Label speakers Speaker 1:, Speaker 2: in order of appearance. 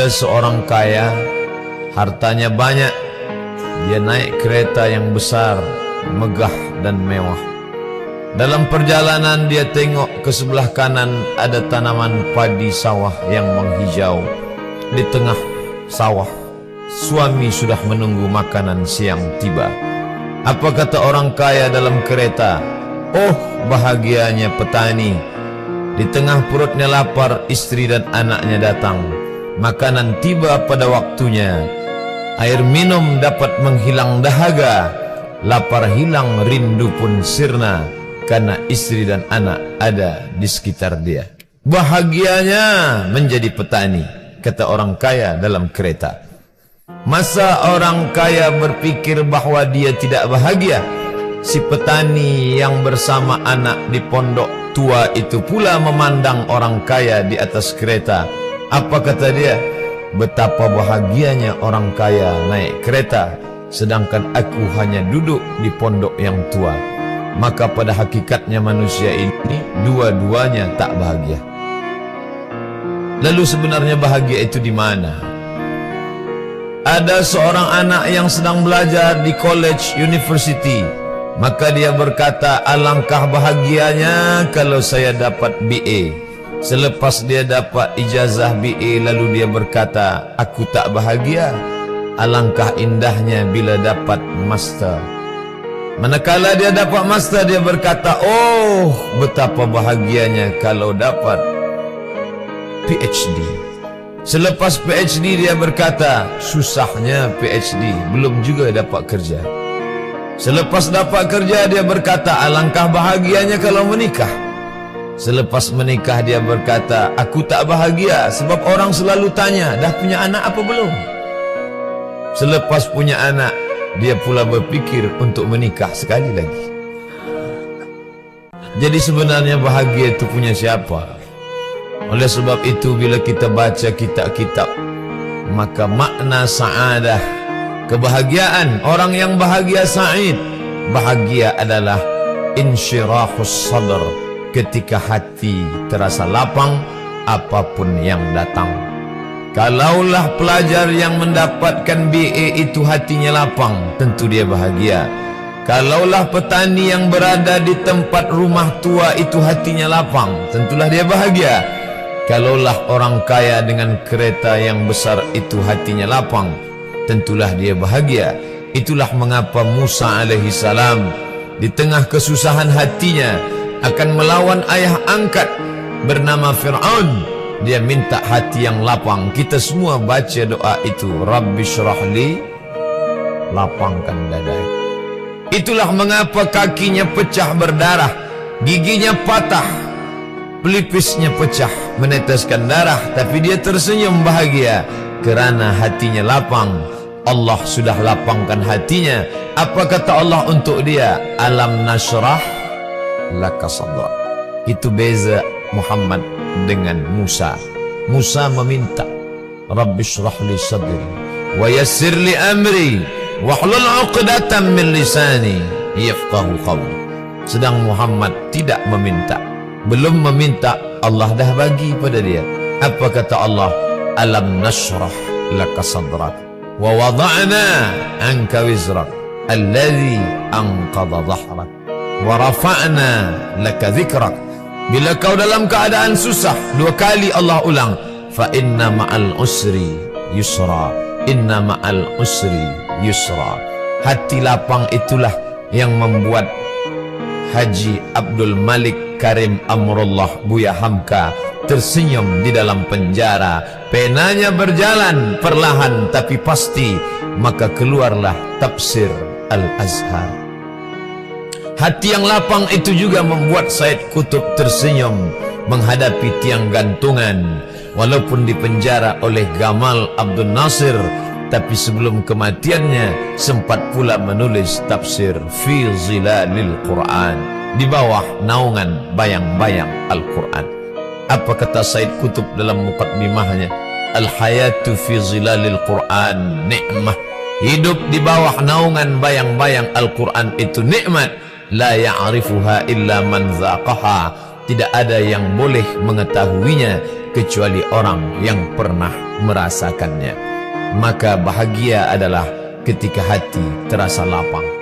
Speaker 1: Seorang kaya, hartanya banyak, dia naik kereta yang besar, megah dan mewah. Dalam perjalanan dia tengok ke sebelah kanan ada tanaman padi sawah yang menghijau. Di tengah sawah, suami sudah menunggu makanan siang tiba. Apa kata orang kaya dalam kereta? Oh, bahagianya petani. Di tengah perutnya lapar, istri dan anaknya datang. Makanan tiba pada waktunya. Air minum dapat menghilang dahaga. Lapar hilang, rindu pun sirna, karena istri dan anak ada di sekitar dia. Bahagianya menjadi petani, kata orang kaya dalam kereta. Masa orang kaya berpikir bahwa dia tidak bahagia? Si petani yang bersama anak di pondok tua itu pula memandang orang kaya di atas kereta. Apa kata dia? Betapa bahagianya orang kaya naik kereta, sedangkan aku hanya duduk di pondok yang tua. Maka pada hakikatnya manusia ini dua-duanya tak bahagia. Lalu sebenarnya bahagia itu di mana? Ada seorang anak yang sedang belajar di college university. Maka dia berkata, alangkah bahagianya kalau saya dapat BA. Selepas dia dapat ijazah BA, lalu dia berkata, aku tak bahagia. Alangkah indahnya bila dapat master. Manakala dia dapat master, dia berkata, oh, betapa bahagianya kalau dapat PhD. Selepas PhD dia berkata, susahnya PhD, belum juga dapat kerja. Selepas dapat kerja dia berkata, alangkah bahagianya kalau menikah. Selepas menikah dia berkata, aku tak bahagia sebab orang selalu tanya, dah punya anak apa belum? Selepas punya anak, dia pula berpikir untuk menikah sekali lagi. Jadi sebenarnya bahagia itu punya siapa? Oleh sebab itu bila kita baca kitab-kitab, maka makna sa'adah, kebahagiaan, orang yang bahagia sa'id, bahagia adalah insyirahus sadr, ketika hati terasa lapang apapun yang datang. Kalaulah pelajar yang mendapatkan BA itu hatinya lapang, tentu dia bahagia. Kalaulah petani yang berada di tempat rumah tua itu hatinya lapang, tentulah dia bahagia. Kalaulah orang kaya dengan kereta yang besar itu hatinya lapang, tentulah dia bahagia. Itulah mengapa Musa alaihi salam di tengah kesusahan hatinya akan melawan ayah angkat bernama Fir'aun, dia minta hati yang lapang. Kita semua baca doa itu, Rabbi syrahli, lapangkan dada. Itulah mengapa kakinya pecah berdarah, giginya patah, pelipisnya pecah meneteskan darah, tapi dia tersenyum bahagia kerana hatinya lapang. Allah sudah lapangkan hatinya. Apa kata Allah untuk dia? Alam nashrah laka sadrak. Itu beza Muhammad dengan Musa. Musa meminta, Rabbi shrah li sadri wa yassir li amri wahlul 'uqdatam min lisani yafqahu qawli. Sedang Muhammad tidak meminta. Belum meminta, Allah dah bagi pada dia. Apa kata Allah? Alam nashrah laka sadrak wa wada'na anka wizrak alladhi anqadha dhahrak wa rafa'na laka dhikrak. Bila kau dalam keadaan susah, dua kali Allah ulang, fa inna ma'al usri yusra, inna ma'al usri yusra. Hati lapang itulah yang membuat Haji Abdul Malik Karim Amrullah Buya Hamka tersenyum di dalam penjara. Penanya berjalan perlahan tapi pasti, maka keluarlah tafsir Al-Azhar. Hati yang lapang itu juga membuat Said Qutb tersenyum menghadapi tiang gantungan. Walaupun dipenjara oleh Gamal Abdul Nasir, tapi sebelum kematiannya sempat pula menulis tafsir Fi Zilalil Quran, di bawah naungan bayang-bayang Al-Quran. Apa kata Said Qutb dalam muqaddimahnya? Al-hayatu fi zilalil Quran ni'mah. Hidup di bawah naungan bayang-bayang Al-Quran itu nikmat. La ya'rifuha illa man zaqaha. Tidak ada yang boleh mengetahuinya kecuali orang yang pernah merasakannya. Maka bahagia adalah ketika hati terasa lapang.